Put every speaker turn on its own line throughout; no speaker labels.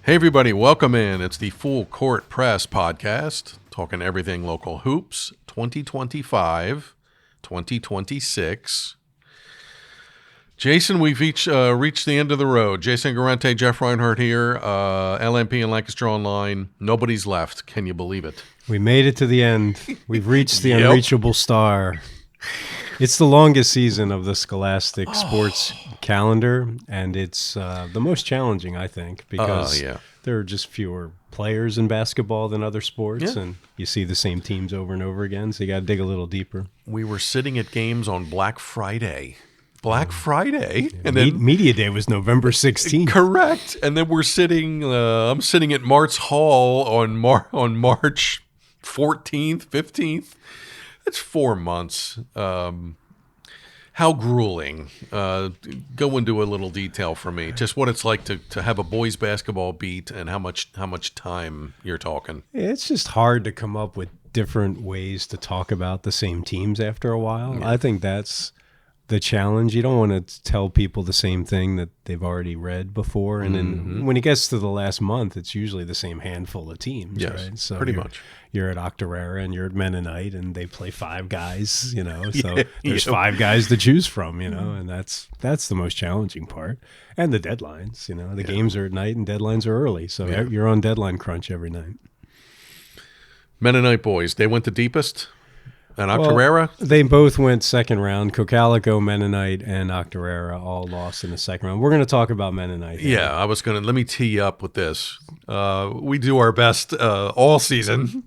Hey, everybody, welcome in. It's the Full Court Press podcast, talking everything local hoops, 2025, 2026. Jason, we've reached the end of the road. Jason Guarente, Jeff Reinhart here, LMP and Lancaster Online. Nobody's left. Can you believe it?
We made it to the end. We've reached the
Yep.
unreachable star. It's the longest season of the Scholastic sports calendar, and it's the most challenging, I think, because there are just fewer players in basketball than other sports, and you see the same teams over and over again, so you got to dig a little deeper.
We were sitting at games on Black Friday. And then
Media Day was November 16th.
Correct. And then we're sitting, I'm sitting at Mart's Hall on March 14th, 15th. That's 4 months. How grueling. Go into a little detail for me. Just what it's like to have a boys basketball beat and how much time you're talking.
It's just hard to come up with different ways to talk about the same teams after a while. Yeah. I think that's the challenge. You don't want to tell people the same thing that they've already read before. And then when it gets to the last month, it's usually the same handful of teams, right? So
pretty much.
You're at Octorara and you're at Mennonite and they play five guys, so there's five guys to choose from, and that's the most challenging part. And the deadlines, the games are at night and deadlines are early. So you're on deadline crunch every night.
Mennonite boys, they went the deepest? And Octorara?
Well, they both went second round. Cocalico, Mennonite, and Octorara all lost in the second round. We're going to talk about Mennonite.
Yeah, let me tee you up with this. We do our best all season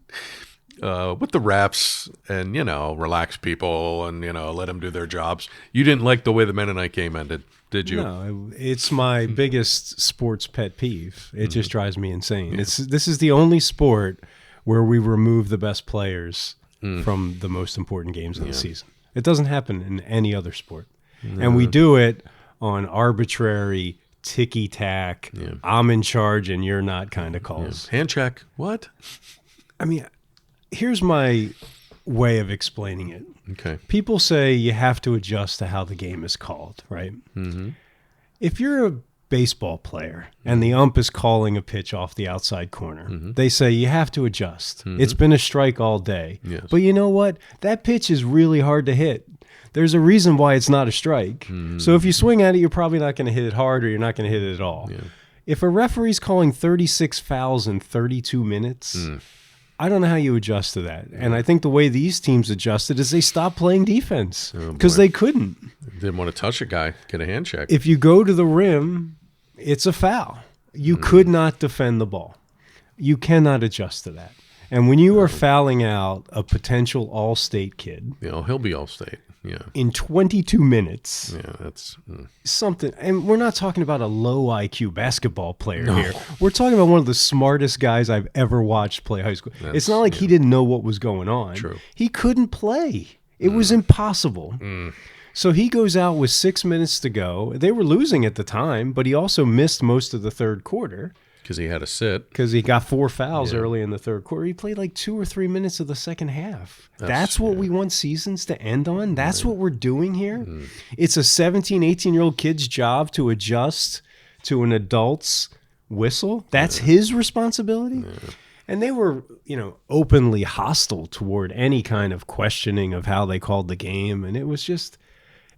with the reps and, relax people and, let them do their jobs. You didn't like the way the Mennonite game ended, did you?
No, it's my biggest sports pet peeve. It just drives me insane. Yeah. This is the only sport where we remove the best players from the most important games of the season. It doesn't happen in any other sport. No. And we do it on arbitrary ticky-tack, I'm in charge and you're not kind of calls.
Hand check. What?
I mean, here's my way of explaining it.
Okay.
People say you have to adjust to how the game is called, right? Mm-hmm. If you're a baseball player and the ump is calling a pitch off the outside corner, they say you have to adjust. It's been a strike all day.
Yes.
But you know what? That pitch is really hard to hit. There's a reason why it's not a strike. So if you swing at it, you're probably not going to hit it hard or you're not going to hit it at all. Yeah. If a referee's calling 36 fouls in 32 minutes, I don't know how you adjust to that. And I think the way these teams adjusted is they stopped playing defense because they couldn't.
Didn't want to touch a guy, get a hand check.
If you go to the rim, it's a foul. You could not defend the ball. You cannot adjust to that. And when you are fouling out a potential all-state kid,
he'll be all-state. Yeah.
In 22 minutes.
Yeah, that's
something. And we're not talking about a low IQ basketball player here. We're talking about one of the smartest guys I've ever watched play high school. It's not like he didn't know what was going on.
True.
He couldn't play. It was impossible. So he goes out with 6 minutes to go. They were losing at the time, but he also missed most of the third quarter.
Because he had to sit.
Because he got 4 fouls early in the third quarter. He played like 2 or 3 minutes of the second half. That's what we want seasons to end on. That's what we're doing here. It's a 17, 18-year-old kid's job to adjust to an adult's whistle. That's his responsibility. And they were, openly hostile toward any kind of questioning of how they called the game. And it was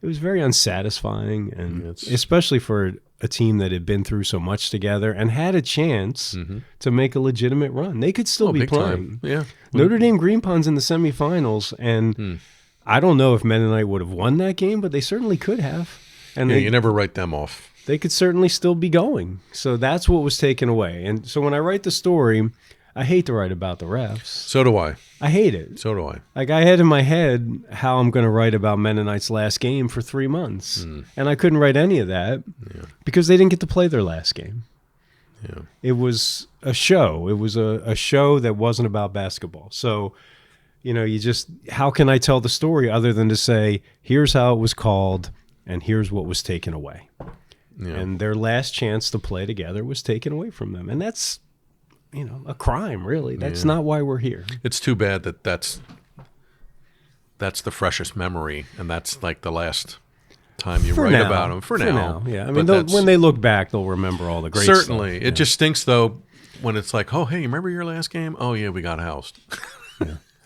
very unsatisfying, and especially for a team that had been through so much together and had a chance to make a legitimate run. They could still be playing.
Time. Yeah.
Notre Dame Green Pond's in the semifinals, and I don't know if Mennonite would have won that game, but they certainly could have. And
you never write them off.
They could certainly still be going. So that's what was taken away. And so when I write the story, I hate to write about the refs.
So do I.
I hate it.
So do I.
Like, I had in my head how I'm going to write about Mennonite's last game for 3 months. And I couldn't write any of that because they didn't get to play their last game.
Yeah.
It was a show. It was a show that wasn't about basketball. So, how can I tell the story other than to say, here's how it was called and here's what was taken away. Yeah. And their last chance to play together was taken away from them. And that's, a crime, really. That's not why we're here.
It's too bad that's the freshest memory, and that's like the last time you write about them. For now.
Yeah. I mean, when they look back, they'll remember all the great
certainly.
stuff.
It just stinks, though, when it's like, oh, hey, remember your last game? Oh, yeah, we got housed.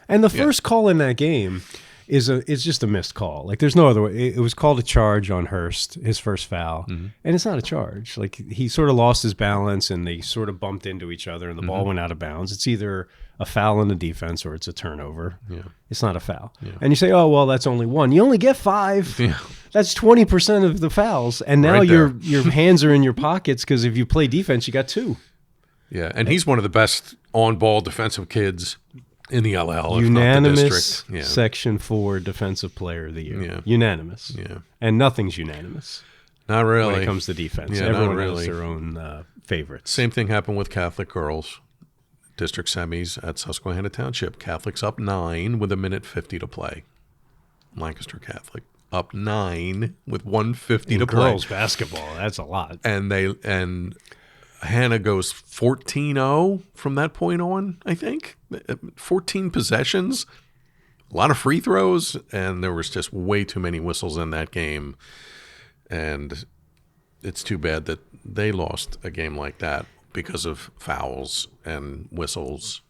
And the first call in that game is just a missed call. Like, there's no other way. It was called a charge on Hurst, his first foul. And it's not a charge. Like, he sort of lost his balance, and they sort of bumped into each other, and the ball went out of bounds. It's either a foul in the defense or it's a turnover.
Yeah.
It's not a foul. Yeah. And you say, oh, well, that's only one. You only get 5. Yeah. That's 20% of the fouls. And now your hands are in your pockets because if you play defense, you got 2.
Yeah, and he's one of the best on-ball defensive kids in the LL,
unanimous
if not the district. Yeah.
Section 4 Defensive Player of the Year.
Yeah.
Unanimous.
Yeah.
And nothing's unanimous.
Not really.
When it comes to defense.
Yeah,
everyone has their own favorites.
Same thing happened with Catholic girls. District semis at Susquehanna Township. Catholics up 9 with 1:50 to play. Lancaster Catholic up 9 with 1:50 to play.
Girls basketball, that's a lot.
And Hannah goes 14-0 from that point on, I think. 14 possessions, a lot of free throws, and there was just way too many whistles in that game. And it's too bad that they lost a game like that because of fouls and whistles.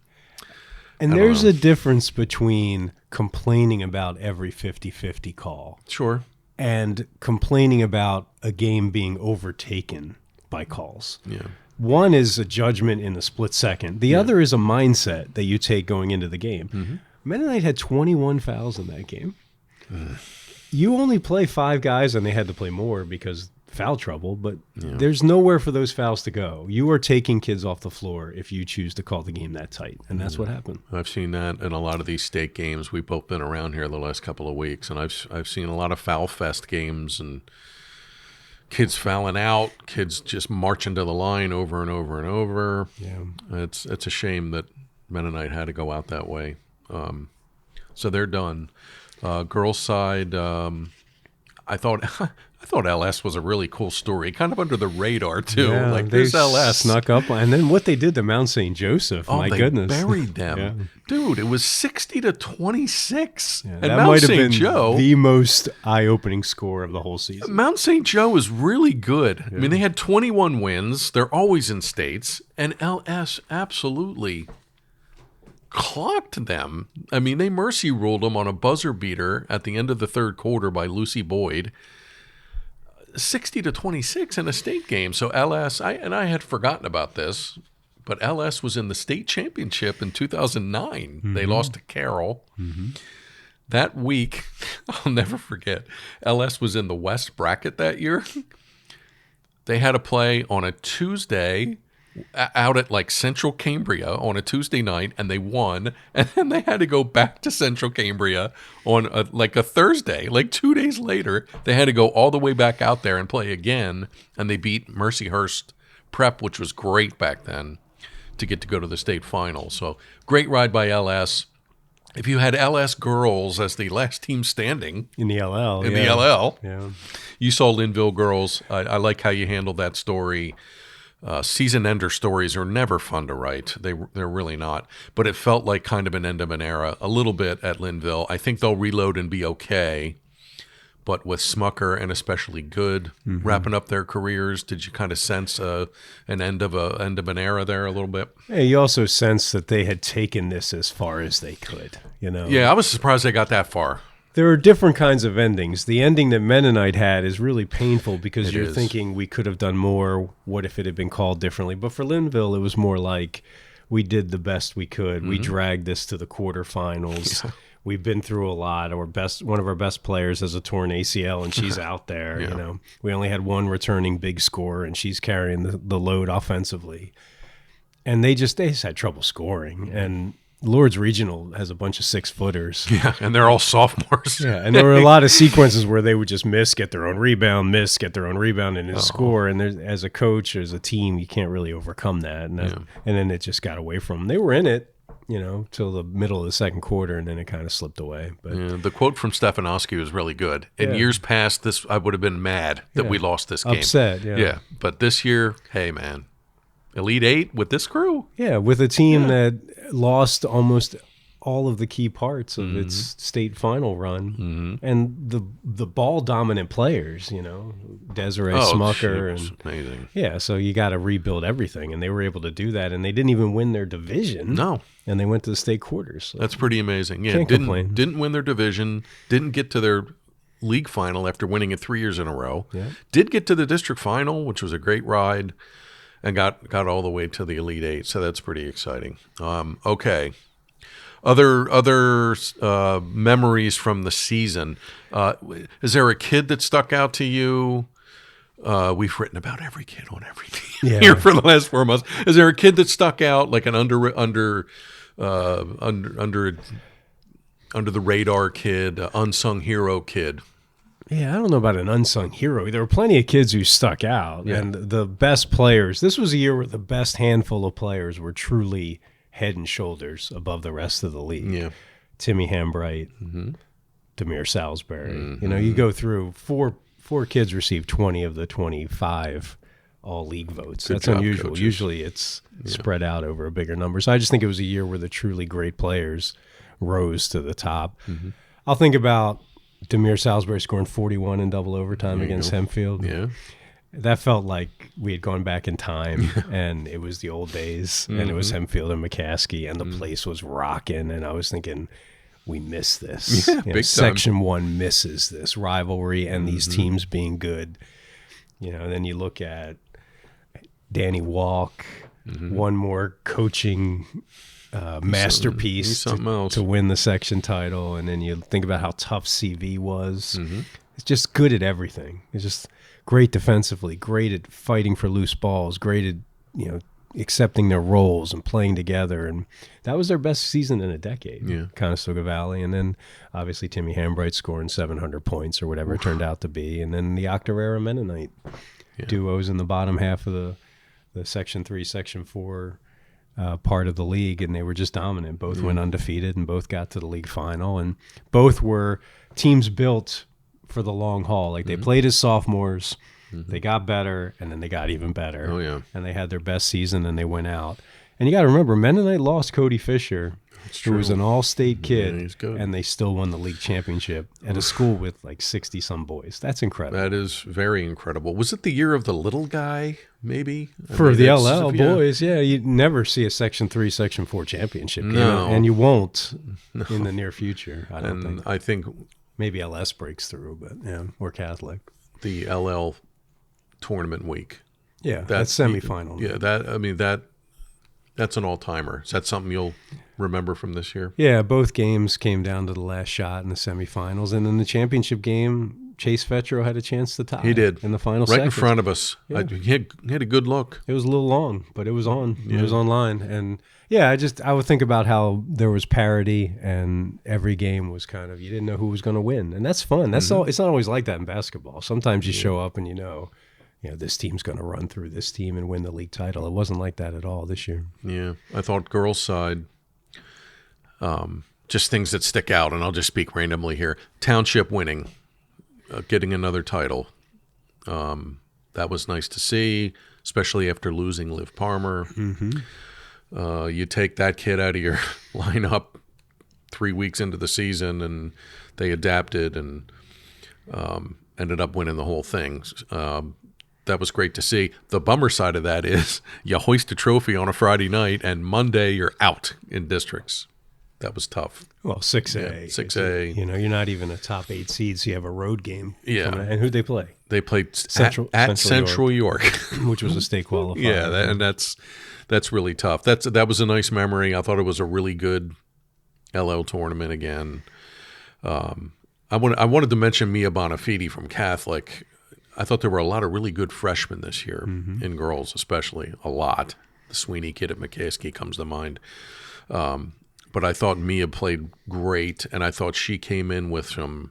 And there's a difference between complaining about every 50-50 call.
Sure.
And complaining about a game being overtaken by calls.
Yeah.
One is a judgment in the split second. The other is a mindset that you take going into the game. Mennonite had 21 fouls in that game. You only play 5 guys, and they had to play more because foul trouble, but there's nowhere for those fouls to go. You are taking kids off the floor if you choose to call the game that tight, and that's what happened.
I've seen that in a lot of these state games. We've both been around here the last couple of weeks, and I've seen a lot of foul fest games and kids fouling out, kids just marching to the line over and over and over.
Yeah,
it's a shame that Mennonite had to go out that way. So they're done. Girls' side, I thought LS was a really cool story, kind of under the radar too.
Yeah,
like there's LS
snuck up, and then what they did to Mount St. Joseph.
Oh,
my
they
goodness,
buried them,
yeah.
Dude. It was 60-26,
yeah,
and
that
Mount
might have
St.
been
Joe,
the most eye-opening score of the whole season.
Mount St. Joe is really good. Yeah. I mean, they had 21 wins. They're always in states, and LS absolutely clocked them. I mean, they mercy ruled them on a buzzer beater at the end of the third quarter by Lucy Boyd. 60-26 in a state game. So LS, I had forgotten about this, but LS was in the state championship in 2009. They lost to Carroll. That week, I'll never forget, LS was in the West bracket that year. They had to play on a Tuesday out at like Central Cambria on a Tuesday night, and they won. And then they had to go back to Central Cambria on a Thursday. Like 2 days later, they had to go all the way back out there and play again. And they beat Mercyhurst Prep, which was great back then, to get to go to the state final. So great ride by LS. If you had LS girls as the last team standing
in the LL,
you saw Linville girls. I like how you handled that story. Season ender stories are never fun to write. They're really not. But it felt like kind of an end of an era a little bit at Linville. I think they'll reload and be okay. But with Smucker and especially Good wrapping up their careers, did you kind of sense an end of an era there a little bit?
Yeah, you also sense that they had taken this as far as they could. You know.
Yeah, I was surprised they got that far.
There are different kinds of endings. The ending that Mennonite had is really painful because you're thinking we could have done more. What if it had been called differently? But for Linville, it was more like we did the best we could. We dragged this to the quarterfinals. Yeah. We've been through a lot. One of our best players has a torn ACL, and she's out there. You know, we only had one returning big scorer, and she's carrying the load offensively. And they just had trouble scoring. And Lourdes Regional has a bunch of 6-footers.
Yeah, and they're all sophomores.
Yeah, and there were a lot of sequences where they would just miss, get their own rebound, get their own rebound, and score. And as a coach, as a team, you can't really overcome that. And then it just got away from them. They were in it, till the middle of the second quarter, and then it kind of slipped away. But
the quote from Stefanowski was really good. In years past, I would have been mad that we lost this game.
Upset,
yeah. But this year, hey, man. Elite Eight with this crew?
Yeah, with a team that lost almost all of the key parts of its state final run, and the ball dominant players, Desiree Smucker, and
amazing.
Yeah, so you got to rebuild everything, and they were able to do that, and they didn't even win their division.
No,
and they went to the state quarters. So.
That's pretty amazing. Yeah,
Can't complain.
Didn't win their division. Didn't get to their league final after winning it 3 years in a row.
Yeah.
Did get to the district final, which was a great ride, and got all the way to the Elite Eight. So that's pretty exciting. Okay. Other memories from the season. Is there a kid that stuck out to you? We've written about every kid on every team here for the last 4 months. Is there a kid that stuck out, like an under the radar kid, unsung hero kid?
Yeah, I don't know about an unsung hero. There were plenty of kids who stuck out, and the best players. This was a year where the best handful of players were truly head and shoulders above the rest of the league.
Yeah,
Timmy Hambright, Demir Salisbury. You go through four kids received 20 of the 25 all league votes. That's unusual.
Coaches.
Usually it's spread out over a bigger number. So I just think it was a year where the truly great players rose to the top. I'll think about Demir Salisbury scoring 41 in double overtime against Hempfield.
Yeah.
That felt like we had gone back in time, and it was the old days, and it was Hempfield and McCaskey, and the place was rocking, and I was thinking, we miss this.
Yeah, big time.
Section 1 misses this rivalry and these teams being good. And then you look at Danny Walk, one more coaching masterpiece to win the section title, and then you think about how tough CV was. It's just good at everything. It's just great defensively, great at fighting for loose balls, great at accepting their roles and playing together, and that was their best season in a decade. Conestoga Valley, and then obviously Timmy Hambright scoring 700 points or whatever it turned out to be, and then the Octorara Mennonite duos in the bottom half of the Section 3, Section 4 part of the league, and they were just dominant. Both went undefeated and both got to the league final, and both were teams built for the long haul. Like they played as sophomores, they got better, and then they got even better.
Oh, yeah.
And they had their best season, and they went out. And you got to remember, Mennonite lost Cody Fisher, who was an all-state kid,
he's good.
And they still won the league championship at a school with like 60-some boys. That's incredible.
That is very incredible. Was it the year of the little guy, maybe?
For the LL boys, you never see a Section 3, Section 4 championship game, and you won't in the near future, I don't think.
I think
maybe LS breaks through, but we're Catholic.
The LL tournament week.
Yeah, that's semifinal.
Yeah, that's an all-timer. Is that something you'll remember from this year?
Yeah, both games came down to the last shot in the semifinals, and in the championship game, Chase Fetro had a chance to tie.
He did
in the final
right
seconds.
in front of us.
Yeah.
He had a good look.
It was a little long, but it was on. It was online, and I would think about how there was parity, and every game was kind of, you didn't know who was going to win, and that's fun. That's all. It's not always like that in basketball. Sometimes you show up and this team's going to run through this team and win the league title. It wasn't like that at all this year.
Yeah, I thought girls' side, just things that stick out, and I'll just speak randomly here. Township winning, getting another title. That was nice to see, especially after losing Liv Palmer. You take that kid out of your lineup 3 weeks into the season, and they adapted and ended up winning the whole thing. That was great to see. The bummer side of that is you hoist a trophy on a Friday night, and Monday you're out in districts. That was tough.
Well, 6A.
Yeah, 6A.
You're not even a top 8 seed, so you have a road game.
Yeah.
And who'd they play?
They played
at
Central York.
Which was a state qualifier.
Yeah, and that's really tough. That was a nice memory. I thought it was a really good LL tournament again. I wanted to mention Mia Bonafide from Catholic. I thought there were a lot of really good freshmen this year, in girls especially, a lot. The Sweeney kid at McCaskey comes to mind. But I thought Mia played great, and I thought she came in with some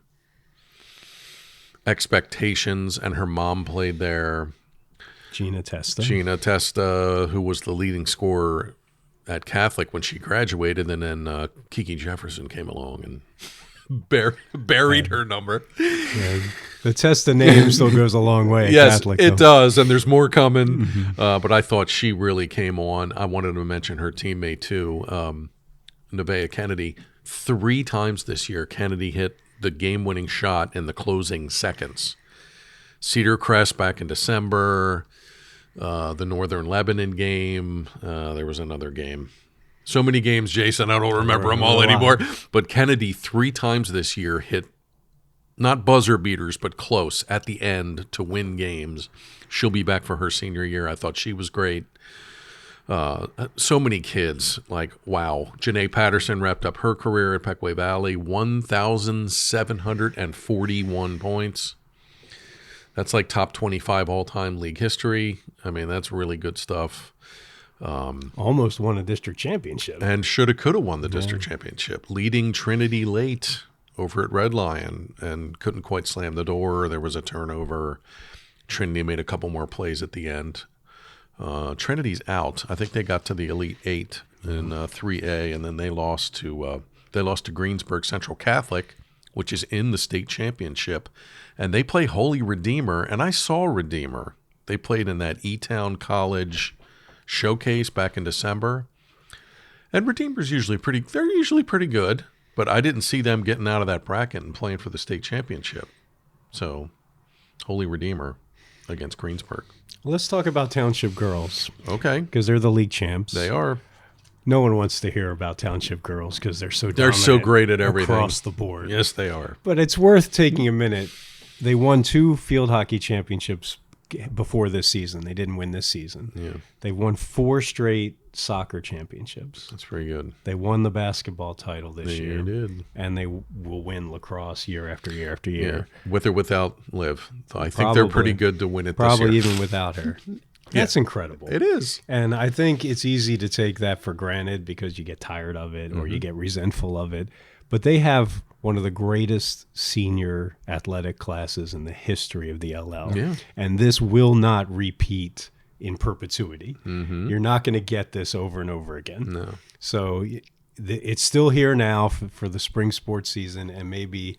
expectations, and her mom played there.
Gina Testa,
who was the leading scorer at Catholic when she graduated, and then Kiki Jefferson came along and buried her number.
Yeah, the Testa name still goes a long way.
Yes,
Catholic,
it does, and there's more coming. But I thought she really came on. I wanted to mention her teammate too, Nevaeh Kennedy. 3 times this year, Kennedy hit the game-winning shot in the closing seconds. Cedar Crest back in December, the Northern Lebanon game. There was another game. So many games, Jason, I don't remember them all anymore. But Kennedy 3 times this year hit not buzzer beaters, but close at the end to win games. She'll be back for her senior year. I thought she was great. So many kids, like, wow. Janae Patterson wrapped up her career at Pequea Valley, 1,741 points. That's like top 25 all-time league history. I mean, that's really good stuff.
Almost won a district championship.
And shoulda, coulda won the district championship. Leading Trinity late over at Red Lion and couldn't quite slam the door. There was a turnover. Trinity made a couple more plays at the end. Trinity's out. I think they got to the Elite Eight in 3A, and then they lost to Greensburg Central Catholic, which is in the state championship, and they play Holy Redeemer. And I saw Redeemer. They played in that E-Town College showcase back in December, and Redeemer's usually pretty. They're usually pretty good, but I didn't see them getting out of that bracket and playing for the state championship. So, Holy Redeemer against Greensburg.
Let's talk about Township girls.
Okay.
Because they're the league champs.
They are.
No one wants to hear about Township girls because they're so
great at everything.
Across the board.
Yes, they are.
But it's worth taking a minute. They won 2 field hockey championships before this season. They didn't win this season.
Yeah.
They won 4 straight soccer championships.
That's pretty good.
They won the basketball title this year.
They did.
And they will win lacrosse year after year after year.
Yeah. With or without Liv. I think they're pretty good to win it this year.
Probably even without her. That's incredible.
It is.
And I think it's easy to take that for granted because you get tired of it or you get resentful of it. But they have one of the greatest senior athletic classes in the history of the LL.
Yeah.
And this will not repeat in perpetuity. You're not going to get this over and over again.
No.
So it's still here now for the spring sports season, and maybe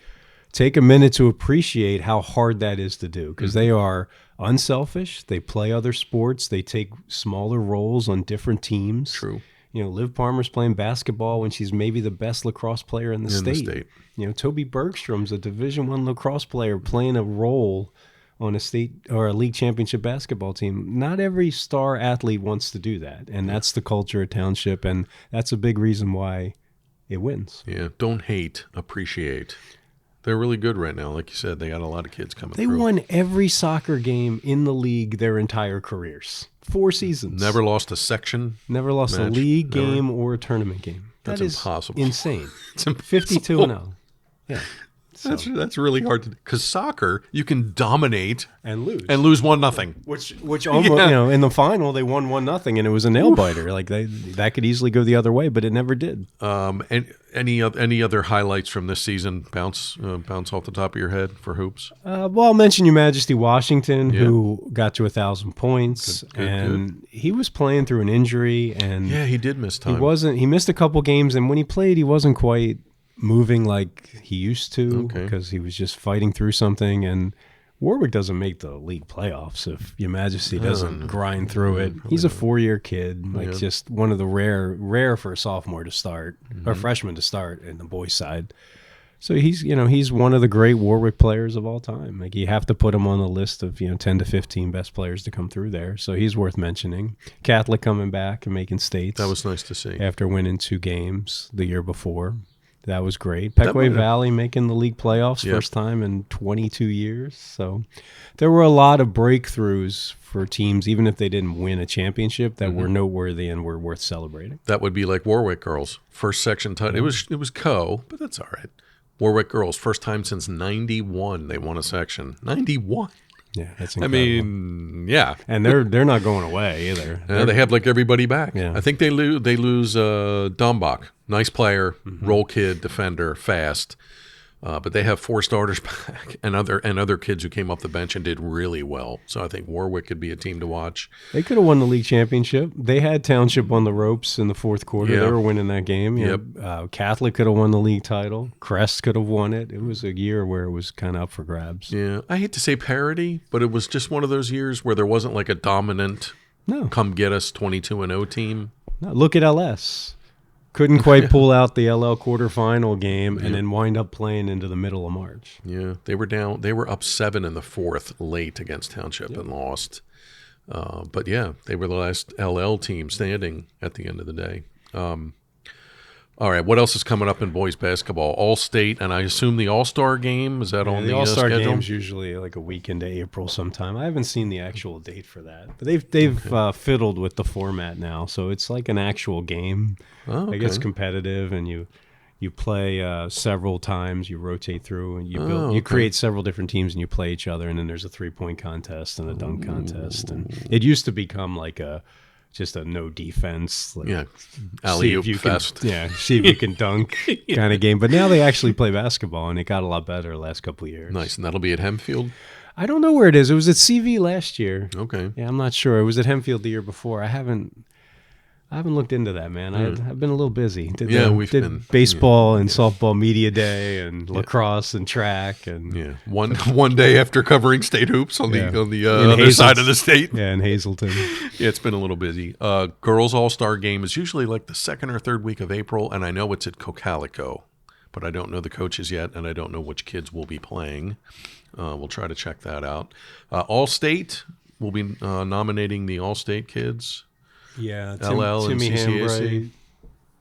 take a minute to appreciate how hard that is to do, because they are unselfish. They play other sports. They take smaller roles on different teams.
True.
You know, Liv Palmer's playing basketball when she's maybe the best lacrosse player in the state. You know, Toby Bergstrom's a Division I lacrosse player playing a role on a state or a league championship basketball team. Not every star athlete wants to do that, and that's the culture at Township, and that's a big reason why it wins.
Yeah, don't hate, appreciate. They're really good right now. Like you said, they got a lot of kids coming
They
through.
won every soccer game in the league their entire careers. 4 seasons.
Never lost a section.
Never lost
match.
a league game or a tournament game.
That's impossible.
Insane.
It's impossible.
52-0. Yeah. So.
That's really hard to do. Because soccer, you can dominate
and lose
1-0.
Which almost, you know, in the final they won 1-0, and it was a nail biter. Like that could easily go the other way, but it never did.
And any other highlights from this season? Bounce off the top of your head for hoops.
Well, I'll mention Your Majesty Washington, who got to 1,000 points,
good.
He was playing through an injury, and
he did miss time.
He missed a couple games, and when he played, he wasn't quite moving like he used to because he was just fighting through something. And Warwick doesn't make the league playoffs if Your Majesty doesn't grind through it. He's a 4-year kid, just one of the rare for a sophomore to start or freshman to start in the boys' side. So he's one of the great Warwick players of all time. Like, you have to put him on the list of 10 to 15 best players to come through there. So he's worth mentioning. Catholic coming back and making states.
That was nice to see
after winning 2 games the year before. That was great. Pequea Valley making the league playoffs first time in 22 years. So there were a lot of breakthroughs for teams, even if they didn't win a championship, that were noteworthy and were worth celebrating.
That would be like Warwick girls. First section title. It was co, but that's all right. Warwick girls, first time since 91 they won a section. 91.
Yeah, that's incredible.
I mean, yeah.
And they're not going away either.
They have like everybody back.
Yeah.
I think they lose Dombach. Nice player, roll kid, defender, fast. But they have 4 starters back and other kids who came off the bench and did really well. So I think Warwick could be a team to watch.
They could have won the league championship. They had Township on the ropes in the 4th quarter.
Yeah.
They were winning that game.
Yep.
Catholic could have won the league title. Crest could have won it. It was a year where it was kind of up for grabs.
Yeah, I hate to say parity, but it was just one of those years where there wasn't like a dominant come get us 22-0 team.
No, look at LS. Couldn't quite pull out the LL quarterfinal game, and then wind up playing into the middle of March.
Yeah, they were down. They were up 7 in the fourth late against Township and lost. But yeah, they were the last LL team standing at the end of the day. All right, what else is coming up in boys basketball? All-State, and I assume the All-Star game, is that on the
All-Star
schedule?
game's usually like a week into April sometime. I haven't seen the actual date for that. But they've fiddled with the format now, so it's like an actual game.
Oh, okay.
It gets competitive, and you play several times. You rotate through, and you create several different teams, and you play each other, and then there's a 3-point contest and a dunk contest. And it used to become like just a no defense,
alley-oop fest.
See if you can dunk kind of game. But now they actually play basketball, and it got a lot better the last couple of years.
Nice, and that'll be at Hempfield?
I don't know where it is. It was at CV last year.
Okay.
Yeah, I'm not sure. It was at Hempfield the year before. I haven't looked into that, man. I've been a little busy.
We've been
baseball and softball media day and lacrosse and track and
one day after covering state hoops on the other side of the state.
Yeah, in Hazleton.
Yeah, it's been a little busy. Girls All-Star game is usually like the second or third week of April, and I know it's at Cocalico, but I don't know the coaches yet, and I don't know which kids will be playing. We'll try to check that out. All-State, we'll be nominating the All-State kids.
Yeah,
LL
Timmy
and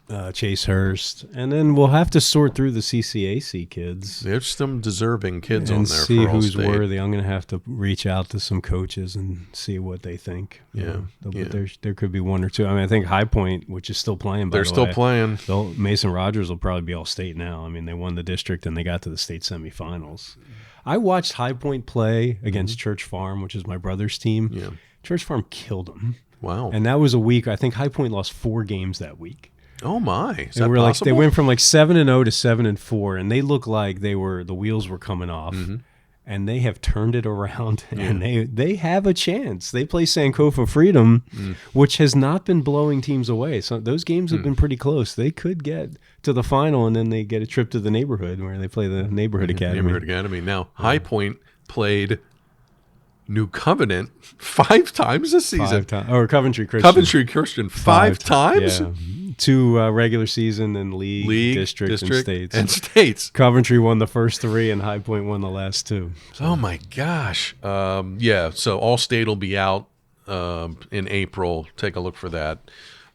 Hambright, Chase Hurst, and then we'll have to sort through the CCAC kids.
There's some deserving kids
and
on there
see
for
who's
All-State.
worthy. I'm going to have to reach out to some coaches and see what they think. There could be one or two. I mean, I think High Point, which is still playing.
They're still playing.
Mason Rogers will probably be All-State now. I mean, they won the district and they got to the state semifinals. I watched High Point play against Church Farm, which is my brother's team.
Yeah.
Church Farm killed them.
Wow.
And that was a week. I think High Point lost 4 games that week.
Oh my! Is that
possible? They went from 7-0 to 7-4, and they looked like the wheels were coming off.
Mm-hmm.
And they have turned it around, and they have a chance. They play Sankofa Freedom, which has not been blowing teams away. So those games have been pretty close. They could get to the final, and then they get a trip to the neighborhood where they play the Neighborhood Academy.
Neighborhood Academy. Now, High Point played New Covenant 5 times this season.
Or Coventry Christian.
Coventry Christian 5 times?
Yeah. 2 regular season and league district and states. Coventry won the first 3 and High Point won the last 2. So.
Oh my gosh. So All-State will be out in April. Take a look for that.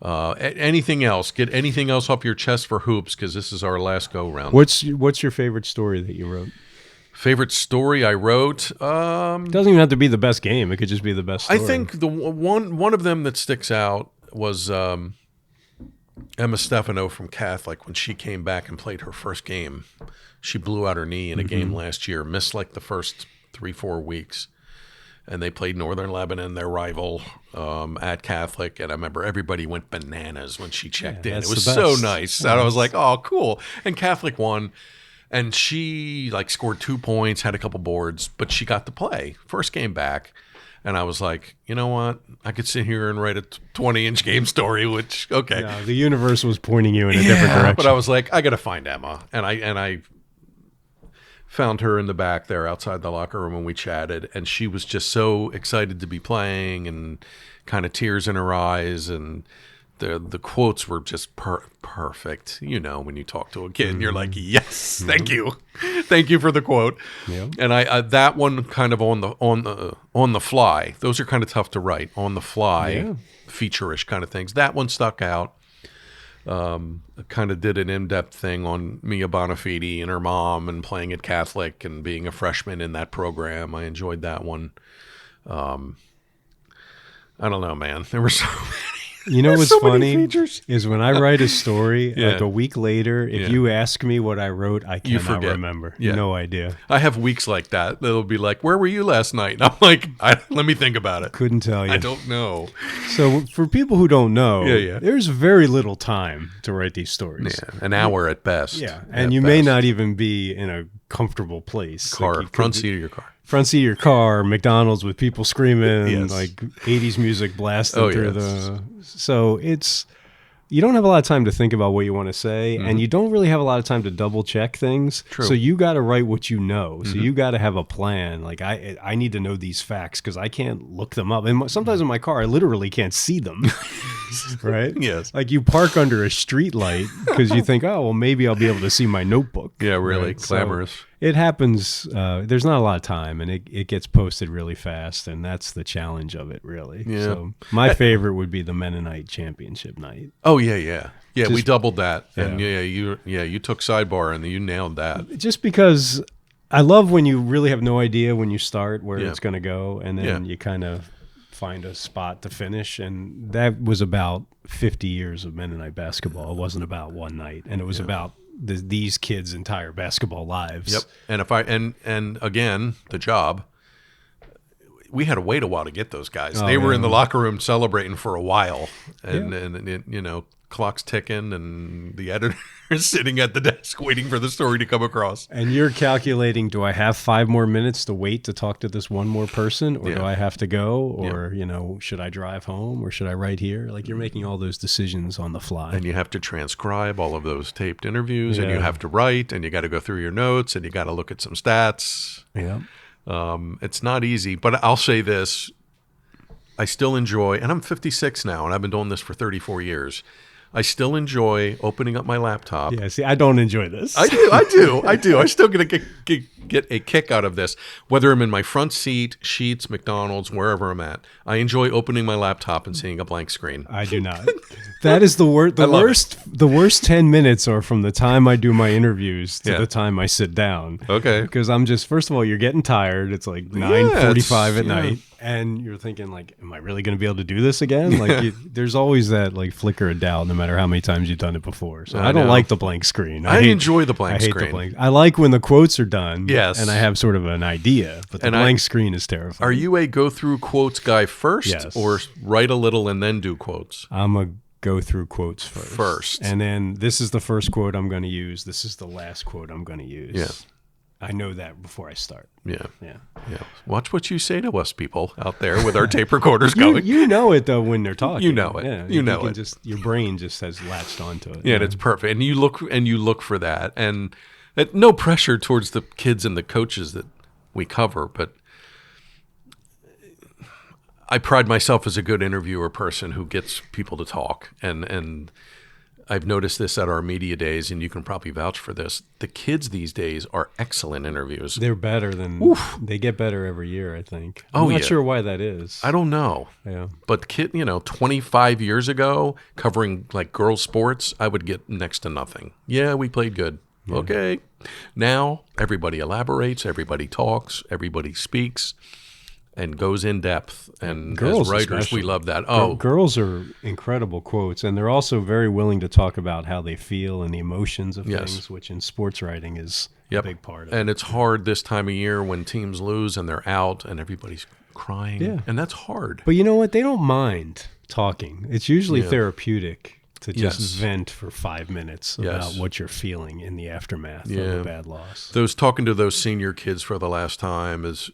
Anything else? Get anything else off your chest for hoops, because this is our last go-round.
What's your favorite story that you wrote?
Favorite story I wrote?
It doesn't even have to be the best game. It could just be the best story.
I think the one of them that sticks out was Emma Stefano from Catholic. When she came back and played her first game, she blew out her knee in a game last year, missed like the first 3-4 weeks. And they played Northern Lebanon, their rival, at Catholic. And I remember everybody went bananas when she checked in. It was so nice. And I was like, oh, cool. And Catholic won. And she scored 2 points, had a couple boards, but she got to play. First game back. And I was like, you know what? I could sit here and write a 20-inch game story, which, okay.
No, the universe was pointing you in a different direction.
But I was like, I got to find Emma. And I found her in the back there outside the locker room, and we chatted. And she was just so excited to be playing and kind of tears in her eyes. And the quotes were just perfect. You know, when you talk to a kid, and you're like, yes, thank you. Thank you for the quote. Yep. And I that one kind of on the fly. Those are kind of tough to write on the fly, feature-ish kind of things. That one stuck out. I kind of did an in-depth thing on Mia Bonafide and her mom and playing at Catholic and being a freshman in that program. I enjoyed that one. I don't know, man. There were so many.
You know what's funny is when I write a story, like a week later, if you ask me what I wrote, I cannot remember. No idea.
I have weeks like that. That'll be like, where were you last night? And I'm like, let me think about it.
Couldn't tell you.
I don't know.
So for people who don't know, there's very little time to write these stories.
Yeah, an hour at best.
Yeah, and you may not even be in a comfortable place.
Front seat of your car.
Front seat of your car, McDonald's with people screaming, like 80s music blasting through the... So it's... you don't have a lot of time to think about what you want to say, and you don't really have a lot of time to double check things.
True.
So you got to write what you know. So you got to have a plan. Like I need to know these facts because I can't look them up. And sometimes in my car, I literally can't see them. Right?
Yes.
Like you park under a street light because you think, oh, well, maybe I'll be able to see my notebook.
Yeah, really.
Right?
Glamorous.
So it happens. There's not a lot of time, and it gets posted really fast, and that's the challenge of it, really.
Yeah.
So my favorite would be the Mennonite Championship night.
Oh, yeah. Yeah, we doubled that.
Yeah.
And you took sidebar and you nailed that.
Just because I love when you really have no idea when you start where
Yeah.
it's going to go, and then
Yeah.
you kind of find a spot to finish. And that was about 50 years of Mennonite basketball. It wasn't about one night, and it was about these kids' entire basketball lives.
Yep. And if and again, the job, we had to wait a while to get those guys. They were in the locker room celebrating for a while, and it, clock's ticking, and the editor is sitting at the desk waiting for the story to come across.
And you're calculating, do I have 5 more minutes to wait to talk to this one more person, or do I have to go, or should I drive home, or should I write here? Like you're making all those decisions on the fly.
And you have to transcribe all of those taped interviews, and you have to write, and you got to go through your notes, and you got to look at some stats.
Yeah.
It's not easy, but I'll say this. I still enjoy, and I'm 56 now, and I've been doing this for 34 years. I still enjoy opening up my laptop.
Yeah, see, I don't enjoy this.
I do. I still get a kick out of this. Whether I'm in my front seat, Sheetz, McDonald's, wherever I'm at, I enjoy opening my laptop and seeing a blank screen.
I do not. That is the worst. The worst 10 minutes are from the time I do my interviews to the time I sit down.
Okay.
Because I'm just, first of all, you're getting tired. It's like 9:45 at night. And you're thinking, like, am I really going to be able to do this again? Like, there's always that like flicker of doubt, no matter how many times you've done it before. So I don't like the blank screen.
I enjoy the blank screen.
I like when the quotes are done.
Yes.
And I have sort of an idea, but the blank screen is terrifying.
Are you a go through quotes guy first,
Yes.
or write a little and then do quotes?
I'm a go through quotes first. And then this is the first quote I'm going to use. This is the last quote I'm going to use.
Yeah.
I know that before I start.
Yeah.
Yeah.
Watch what you say to us, people out there with our tape recorders going.
You know it though when they're talking.
You know it.
Yeah,
you know it.
Just your brain just has latched onto it.
Yeah, and it's perfect. And you look for that. And no pressure towards the kids and the coaches that we cover, but I pride myself as a good interviewer person who gets people to talk. And I've noticed this at our media days, and you can probably vouch for this. The kids these days are excellent interviews.
They're better than they get better every year, I think. I'm not sure why that is.
I don't know.
Yeah.
But 25 years ago, covering like girls sports, I would get next to nothing. Yeah, we played good. Yeah. Okay. Now everybody elaborates, everybody talks, everybody speaks, and goes in depth. And
girls,
as writers,
especially.
we love that. Oh,
girls are incredible quotes, and they're also very willing to talk about how they feel and the emotions of things, which in sports writing is a big part of it.
And it's hard this time of year when teams lose and they're out and everybody's crying. Yeah. And that's hard.
But you know what? They don't mind talking. It's usually therapeutic to just vent for 5 minutes about what you're feeling in the aftermath of a bad loss.
Talking to those senior kids for the last time is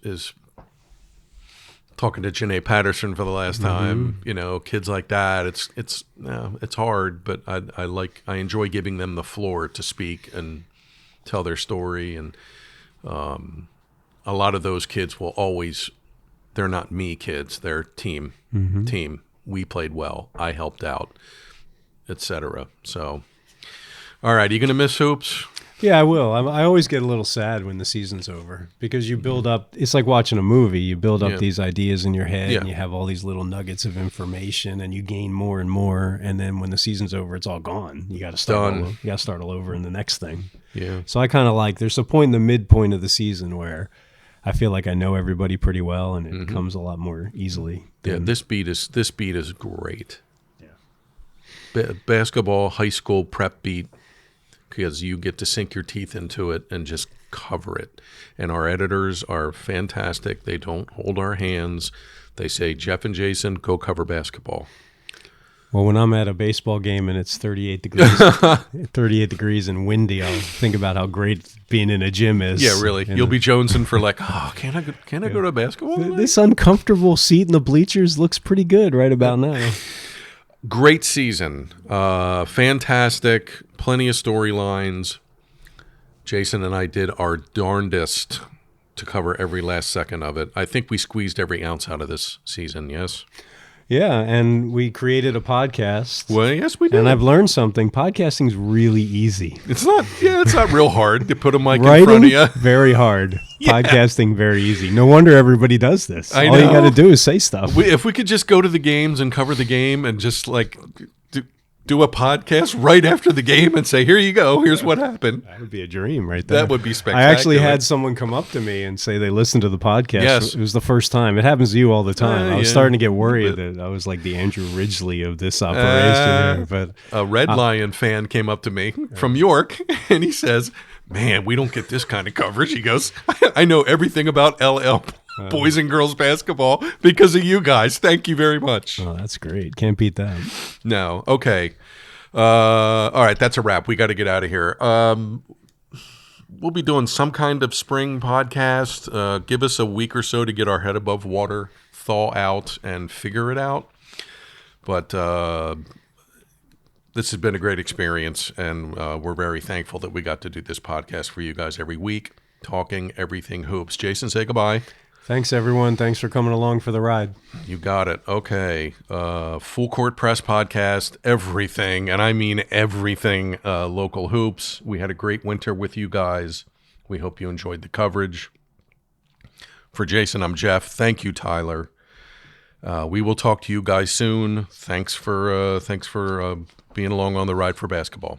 talking to Janae Patterson for the last time, kids like that. It's hard, but I enjoy giving them the floor to speak and tell their story. And a lot of those kids will always, they're not me kids, they're team. We played well. I helped out, etc. So, all right, are you going to miss hoops?
Yeah, I will. I always get a little sad when the season's over because you build up. It's like watching a movie. You build up these ideas in your head, and you have all these little nuggets of information, and you gain more and more. And then when the season's over, it's all gone. You got to start. You got to start all over in the next thing. Yeah. So I kind of like. There's a point in the midpoint of the season where I feel like I know everybody pretty well, and it comes a lot more easily.
This beat is great. Yeah. Basketball, high school prep beat. Because you get to sink your teeth into it and just cover it. And our editors are fantastic. They don't hold our hands. They say, Jeff and Jason, go cover basketball.
Well, when I'm at a baseball game and it's 38 degrees and windy, I'll think about how great being in a gym is.
Yeah, really. You'll be jonesing for like, can I go to a basketball tonight?
This uncomfortable seat in the bleachers looks pretty good right about now.
Great season. Fantastic. Plenty of storylines. Jason and I did our darndest to cover every last second of it. I think we squeezed every ounce out of this season, yes?
Yeah, and we created a podcast.
Well, yes, we did.
And I've learned something. Podcasting's really easy.
It's not real hard to put a mic in front of you.
Very hard. Yeah. Podcasting, very easy. No wonder everybody does this.
All
you got to do is say stuff.
If we could just go to the games and cover the game and just like do a podcast right after the game and say, here you go, here's what happened.
That would be a dream right there.
That would be spectacular.
I actually had someone come up to me and say they listened to the podcast.
Yes.
It was the first time. It happens to you all the time. I was starting to get worried that I was like the Andrew Ridgeley of this operation here. But
a Red Lion fan came up to me from York, and he says, man, we don't get this kind of coverage. He goes, I know everything about LL boys and girls basketball because of you guys. Thank you very much.
Oh, that's great. Can't beat that.
No. Okay. All right. That's a wrap. We got to get out of here. We'll be doing some kind of spring podcast. Give us a week or so to get our head above water, thaw out, and figure it out. But this has been a great experience, and we're very thankful that we got to do this podcast for you guys every week, talking everything hoops. Jason, say goodbye.
Thanks, everyone. Thanks for coming along for the ride.
You got it. Okay. Full Court Press podcast, everything, and I mean everything, local hoops. We had a great winter with you guys. We hope you enjoyed the coverage. For Jason, I'm Jeff. Thank you, Tyler. We will talk to you guys soon. Thanks for being along on the ride for basketball.